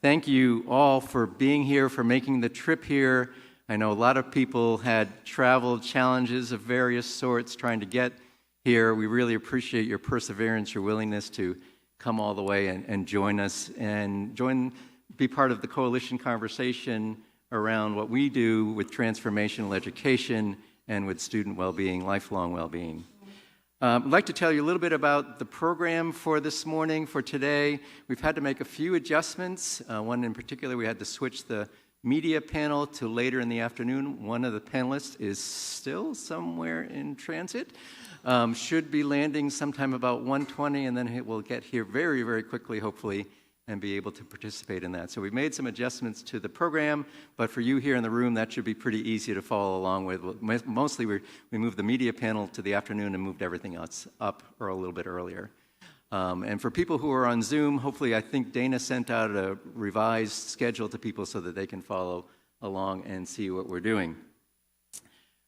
thank you all for being here, for making the trip here. I know a lot of people had travel challenges of various sorts trying to get here. We really appreciate your perseverance, your willingness to come all the way and join us and be part of the coalition conversation around what we do with transformational education and with student well-being, lifelong well-being. I'd like to tell you a little bit about the program for this morning, for today. We've had to make a few adjustments. One in particular, we had to switch the media panel to later in the afternoon. One of the panelists is still somewhere in transit. Should be landing sometime about 1:20, and then he will get here very, very quickly, hopefully, and be able to participate in that. So we've made some adjustments to the program, but for you here in the room, that should be pretty easy to follow along with. Mostly we moved the media panel to the afternoon and moved everything else up or a little bit earlier. And for people who are on Zoom, hopefully I think Dana sent out a revised schedule to people so that they can follow along and see what we're doing.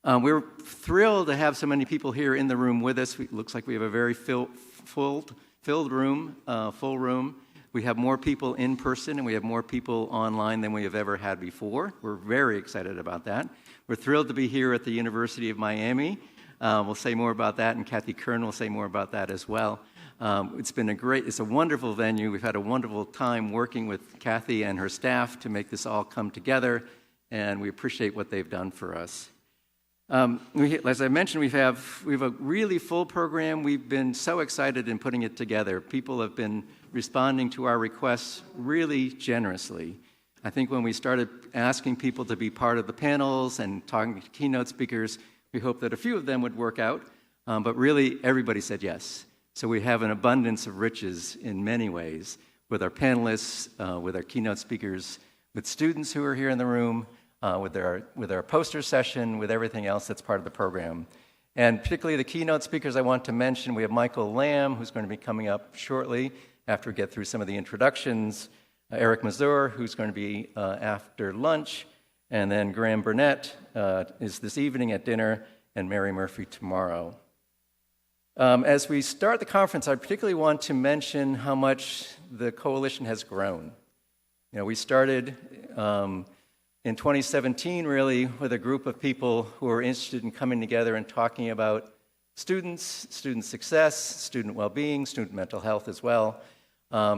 We're thrilled to have so many people here in the room with us. It looks like we have a very filled room, full room. We have more people in person and we have more people online than we have ever had before. We're very excited about that. We're thrilled to be here at the University of Miami. We'll say more about that, and Kathy Kern will say more about that as well. It's a wonderful venue. We've had a wonderful time working with Kathy and her staff to make this all come together, and we appreciate what they've done for us. As I mentioned, we have a really full program. We've been so excited in putting it together. People have been responding to our requests really generously. I think when we started asking people to be part of the panels and talking to keynote speakers, we hoped that a few of them would work out, but really everybody said yes. So we have an abundance of riches in many ways with our panelists, with our keynote speakers, with students who are here in the room, with our poster session, with everything else that's part of the program. And particularly the keynote speakers I want to mention, we have Michael Lamb, who's going to be coming up shortly after we get through some of the introductions, Eric Mazur, who's going to be after lunch, and then Graham Burnett is this evening at dinner, and Mary Murphy tomorrow. As we start the conference, I particularly want to mention how much the coalition has grown. You know, we started in 2017, really, with a group of people who were interested in coming together and talking about students, student success, student well-being, student mental health as well,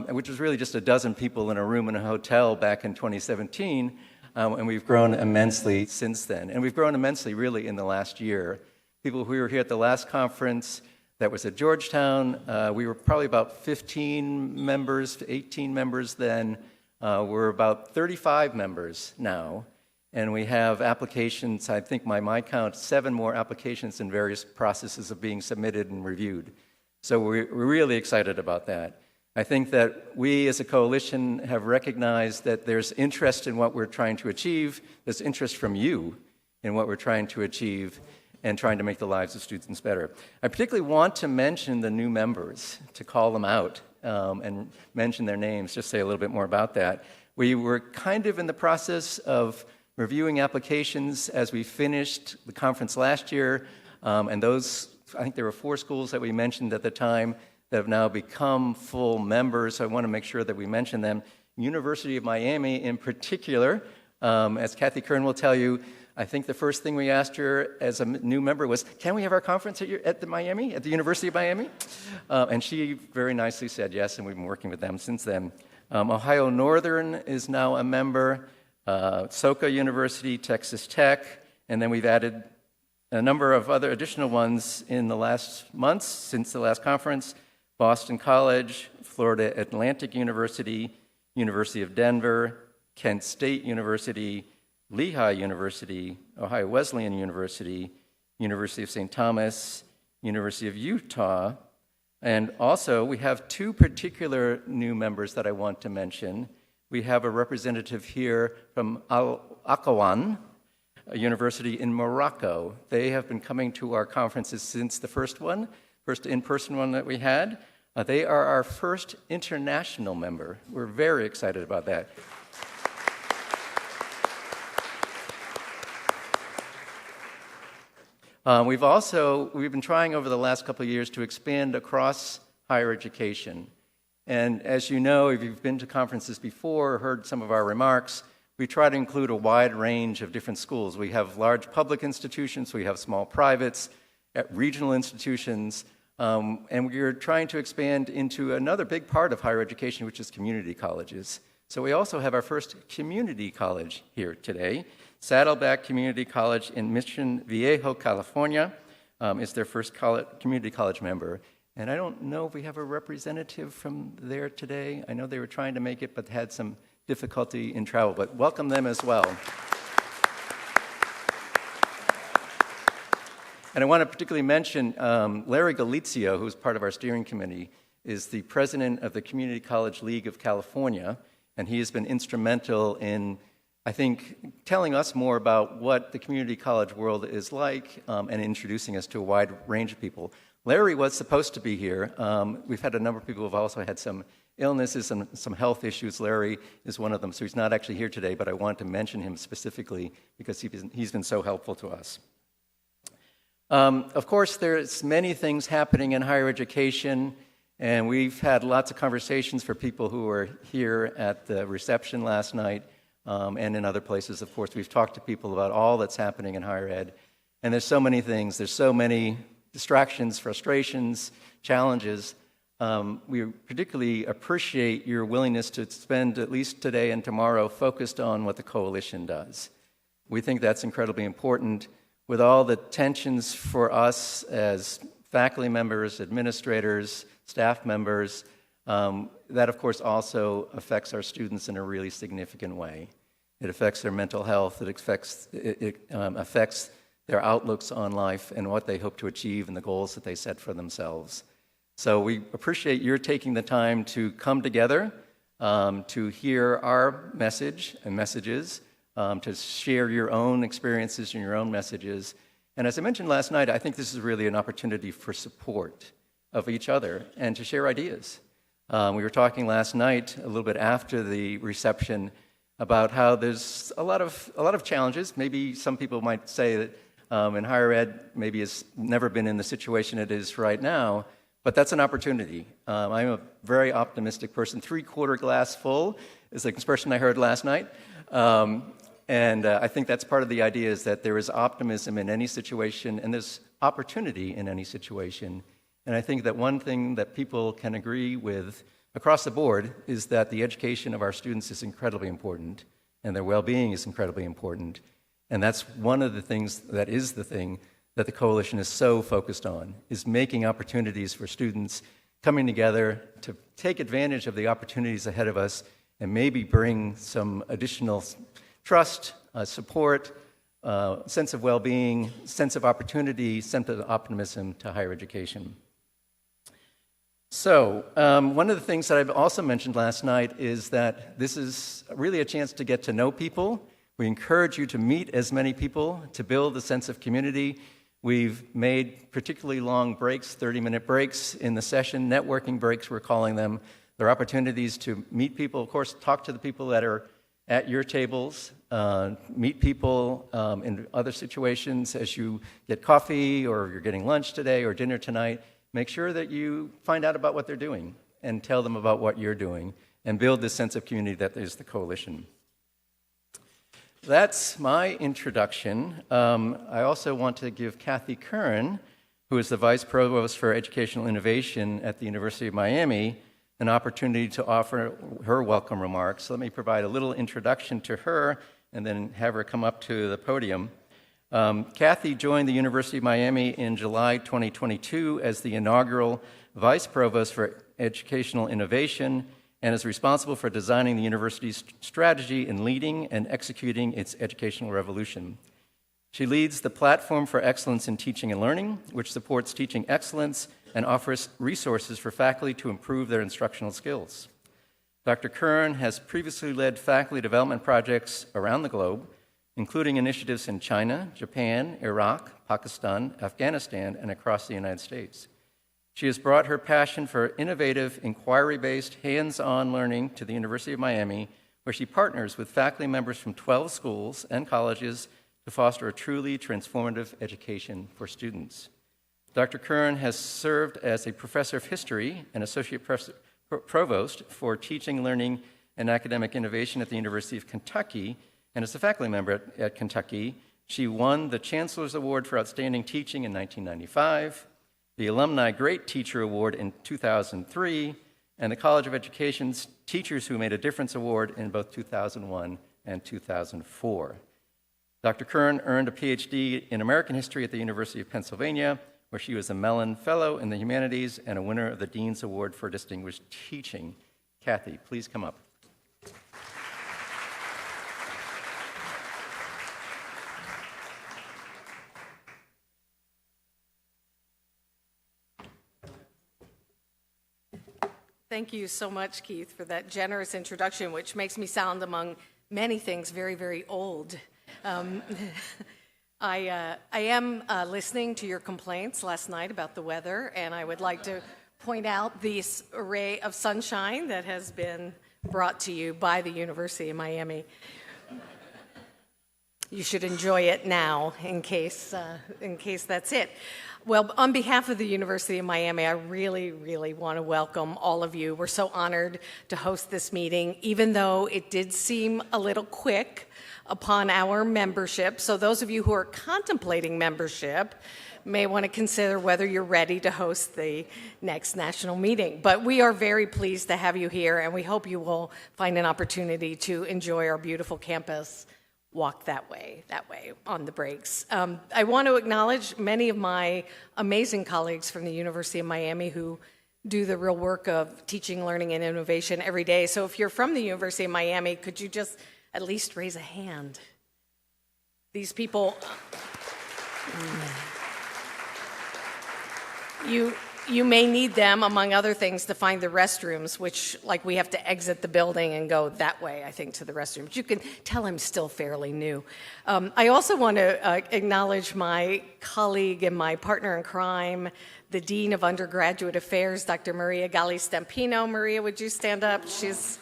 which was really just a dozen people in a room in a hotel back in 2017, and we've grown immensely since then. And we've grown immensely, really, in the last year. People who were here at the last conference that was at Georgetown, we were probably about 15 members, 18 members then. We're about 35 members now, and we have applications, I think by my count, 7 more applications in various processes of being submitted and reviewed. So we're really excited about that. I think that we as a coalition have recognized that there's interest in what we're trying to achieve, there's interest from you in what we're trying to achieve and trying to make the lives of students better. I particularly want to mention the new members, to call them out. And mention their names, just say a little bit more about that. We were kind of in the process of reviewing applications as we finished the conference last year, and those, I think there were 4 schools that we mentioned at the time that have now become full members, so I want to make sure that we mention them. University of Miami in particular, as Kathy Kern will tell you, I think the first thing we asked her as a new member was, can we have our conference at the University of Miami? And she very nicely said yes, and we've been working with them since then. Ohio Northern is now a member, Soka University, Texas Tech, and then we've added a number of other additional ones in the last months since the last conference: Boston College, Florida Atlantic University, University of Denver, Kent State University, Lehigh University, Ohio Wesleyan University, University of St. Thomas, University of Utah, and also we have 2 particular new members that I want to mention. We have a representative here from Al Akhawan, a university in Morocco. They have been coming to our conferences since the first in-person one that we had. They are our first international member. We're very excited about that. We've been trying over the last couple of years to expand across higher education. And as you know, if you've been to conferences before or heard some of our remarks, we try to include a wide range of different schools. We have large public institutions, we have small privates, regional institutions, and we're trying to expand into another big part of higher education, which is community colleges. So we also have our first community college here today. Saddleback Community College in Mission Viejo, California, is their first community college member. And I don't know if we have a representative from there today. I know they were trying to make it, but had some difficulty in travel. But welcome them as well. And I want to particularly mention Larry Galizio, who's part of our steering committee, is the president of the Community College League of California. And he has been instrumental in, I think, telling us more about what the community college world is like and introducing us to a wide range of people. Larry was supposed to be here. We've had a number of people who have also had some illnesses and some health issues. Larry is one of them, so he's not actually here today, but I wanted to mention him specifically because he's been so helpful to us. Of course, there's many things happening in higher education, and we've had lots of conversations for people who were here at the reception last night and in other places. Of course, we've talked to people about all that's happening in higher ed, and there's so many things. There's so many distractions, frustrations, challenges. We particularly appreciate your willingness to spend at least today and tomorrow focused on what the coalition does. We think that's incredibly important. With all the tensions for us as faculty members, administrators, staff members, that of course also affects our students in a really significant way. It affects their mental health, it affects their outlooks on life and what they hope to achieve and the goals that they set for themselves. So we appreciate your taking the time to come together, to hear our message and messages, to share your own experiences and your own messages. And as I mentioned last night, I think this is really an opportunity for support of each other and to share ideas. We were talking last night, a little bit after the reception, about how there's a lot of challenges. Maybe some people might say that in higher ed, maybe it's never been in the situation it is right now, but that's an opportunity. I'm a very optimistic person. 3/4 glass full is an expression I heard last night. And I think that's part of the idea, is that there is optimism in any situation, and there's opportunity in any situation. And I think that one thing that people can agree with across the board is that the education of our students is incredibly important, and their well-being is incredibly important. And that's one of the things that is the thing that the coalition is so focused on, is making opportunities for students coming together to take advantage of the opportunities ahead of us and maybe bring some additional trust, support, sense of well-being, sense of opportunity, sense of optimism to higher education. So one of the things that I've also mentioned last night is that this is really a chance to get to know people. We encourage you to meet as many people to build a sense of community. We've made particularly long breaks, 30-minute breaks in the session, networking breaks we're calling them. They're opportunities to meet people, of course, talk to the people that are at your tables, meet people in other situations as you get coffee or you're getting lunch today or dinner tonight. Make sure that you find out about what they're doing and tell them about what you're doing and build this sense of community that is the coalition. That's my introduction. I also want to give Kathy Curran, who is the Vice Provost for Educational Innovation at the University of Miami, an opportunity to offer her welcome remarks. Let me provide a little introduction to her and then have her come up to the podium. Kathy joined the University of Miami in July 2022 as the inaugural Vice Provost for Educational Innovation and is responsible for designing the university's strategy in leading and executing its educational revolution. She leads the Platform for Excellence in Teaching and Learning, which supports teaching excellence and offers resources for faculty to improve their instructional skills. Dr. Curran has previously led faculty development projects around the globe, including initiatives in China, Japan, Iraq, Pakistan, Afghanistan, and across the United States. She has brought her passion for innovative, inquiry-based, hands-on learning to the University of Miami, where she partners with faculty members from 12 schools and colleges to foster a truly transformative education for students. Dr. Curran has served as a professor of history and associate Provost for Teaching, Learning, and Academic Innovation at the University of Kentucky, and as a faculty member at Kentucky, she won the Chancellor's Award for Outstanding Teaching in 1995, the Alumni Great Teacher Award in 2003, and the College of Education's Teachers Who Made a Difference Award in both 2001 and 2004. Dr. Kern earned a PhD in American History at the University of Pennsylvania, where she was a Mellon Fellow in the Humanities and a winner of the Dean's Award for Distinguished Teaching. Kathy, please come up. Thank you so much, Keith, for that generous introduction, which makes me sound, among many things, very, very old. I am listening to your complaints last night about the weather, and I would like to point out this array of sunshine that has been brought to you by the University of Miami. You should enjoy it now, in case that's it. Well, on behalf of the University of Miami, I really, really want to welcome all of you. We're so honored to host this meeting, even though it did seem a little quick upon our membership. So those of you who are contemplating membership may want to consider whether you're ready to host the next national meeting. But we are very pleased to have you here, and we hope you will find an opportunity to enjoy our beautiful campus. Walk that way on the breaks. I want to acknowledge many of my amazing colleagues from the University of Miami who do the real work of teaching, learning, and innovation every day. So if you're from the University of Miami, could you just at least raise a hand? These people, you may need them, among other things, to find the restrooms, which, like, we have to exit the building and go that way, I think, to the restrooms. You can tell I'm still fairly new. I also want to acknowledge my colleague and my partner in crime, the Dean of Undergraduate Affairs, Dr. Maria Galli-Stampino. Maria, would you stand up? She's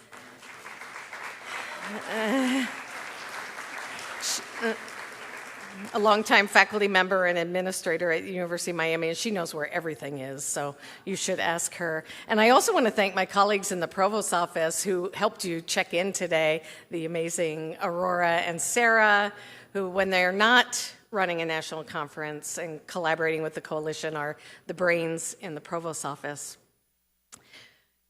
a longtime faculty member and administrator at the University of Miami, and she knows where everything is, so you should ask her. And I also want to thank my colleagues in the Provost's office who helped you check in today, the amazing Aurora and Sarah, who, when they're not running a national conference and collaborating with the coalition, are the brains in the Provost's office.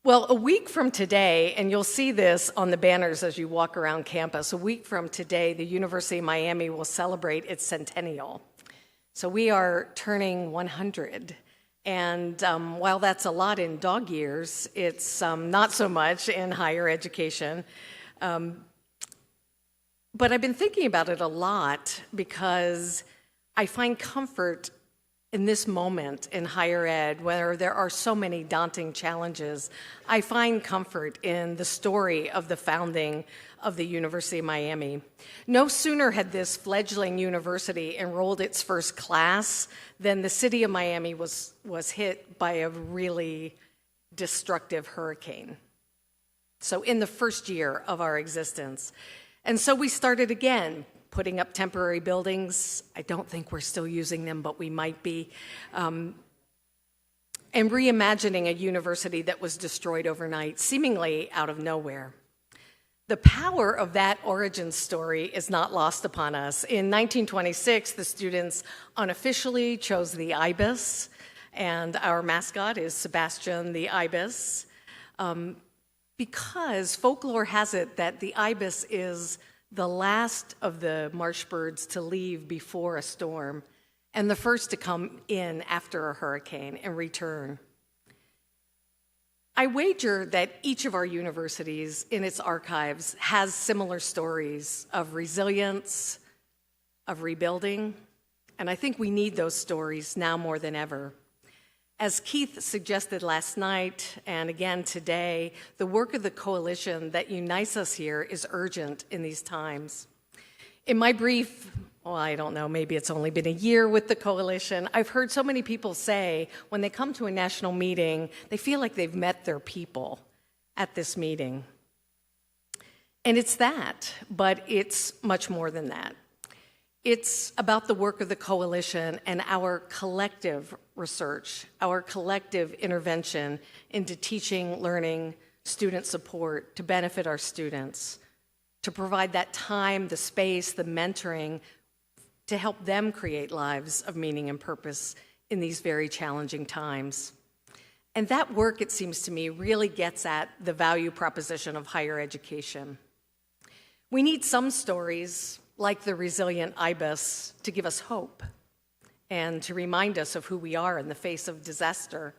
Well, a week from today, and you'll see this on the banners as you walk around campus, a week from today, the University of Miami will celebrate its centennial. So we are turning 100. And while that's a lot in dog years, it's not so much in higher education. But I've been thinking about it a lot because I find comfort in this moment in higher ed, where there are so many daunting challenges. I find comfort in the story of the founding of the University of Miami. No sooner had this fledgling university enrolled its first class than the city of Miami was hit by a really destructive hurricane. So in the first year of our existence. And so we started again, putting up temporary buildings. I don't think we're still using them, but we might be. And reimagining a university that was destroyed overnight, seemingly out of nowhere. The power of that origin story is not lost upon us. In 1926, the students unofficially chose the ibis, and our mascot is Sebastian the ibis, because folklore has it that the ibis is the last of the marsh birds to leave before a storm, and the first to come in after a hurricane and return. I wager that each of our universities in its archives has similar stories of resilience, of rebuilding, and I think we need those stories now more than ever. As Keith suggested last night and again today, the work of the coalition that unites us here is urgent in these times. In my brief, I don't know, maybe it's only been a year with the coalition, I've heard so many people say when they come to a national meeting, they feel like they've met their people at this meeting. And it's that, but it's much more than that. It's about the work of the coalition and our collective research, our collective intervention into teaching, learning, student support to benefit our students, to provide that time, the space, the mentoring to help them create lives of meaning and purpose in these very challenging times. And that work, it seems to me, really gets at the value proposition of higher education. We need some stories, like the resilient ibis, to give us hope and to remind us of who we are in the face of disaster.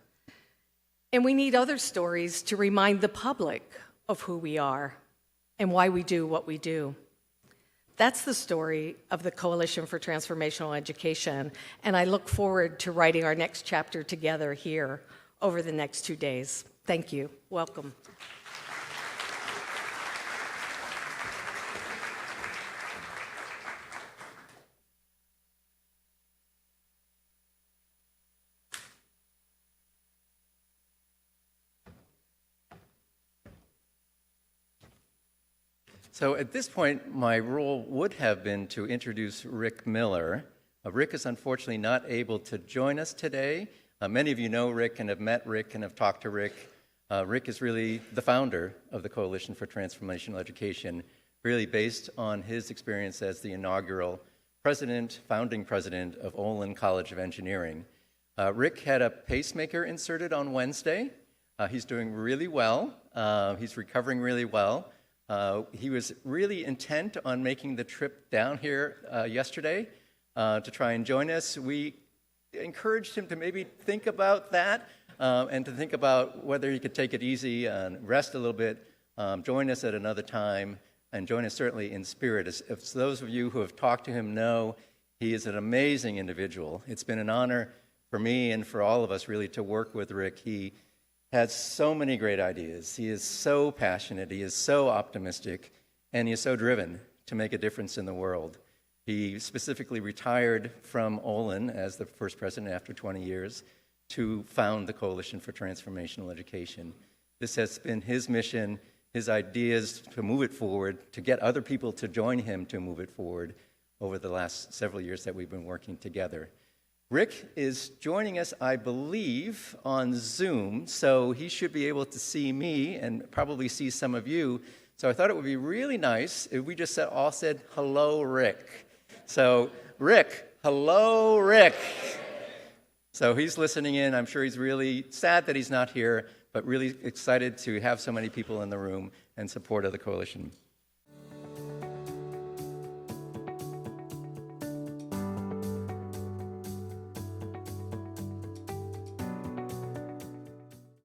And we need other stories to remind the public of who we are and why we do what we do. That's the story of the Coalition for Transformational Education, and I look forward to writing our next chapter together here over the next 2 days. Thank you. Welcome. So at this point, my role would have been to introduce Rick Miller. Rick is unfortunately not able to join us today. Many of you know Rick and have met Rick and have talked to Rick. Rick is really the founder of the Coalition for Transformational Education, really based on his experience as the inaugural founding president of Olin College of Engineering. Rick had a pacemaker inserted on Wednesday. He's doing really well. He's recovering really well. He was really intent on making the trip down here yesterday to try and join us. We encouraged him to maybe think about that and to think about whether he could take it easy and rest a little bit, join us at another time, and join us certainly in spirit. As those of you who have talked to him know, he is an amazing individual. It's been an honor for me and for all of us really to work with Rick. He has so many great ideas. He is so passionate, he is so optimistic, and he is so driven to make a difference in the world. He specifically retired from Olin as the first president after 20 years to found the Coalition for Transformational Education. This has been his mission, his ideas to move it forward, to get other people to join him to move it forward over the last several years that we've been working together. Rick is joining us, I believe, on Zoom, so he should be able to see me and probably see some of you. So I thought it would be really nice if we just all said, hello, Rick. So, Rick, hello, Rick. So he's listening in. I'm sure he's really sad that he's not here, but really excited to have so many people in the room in support of the coalition.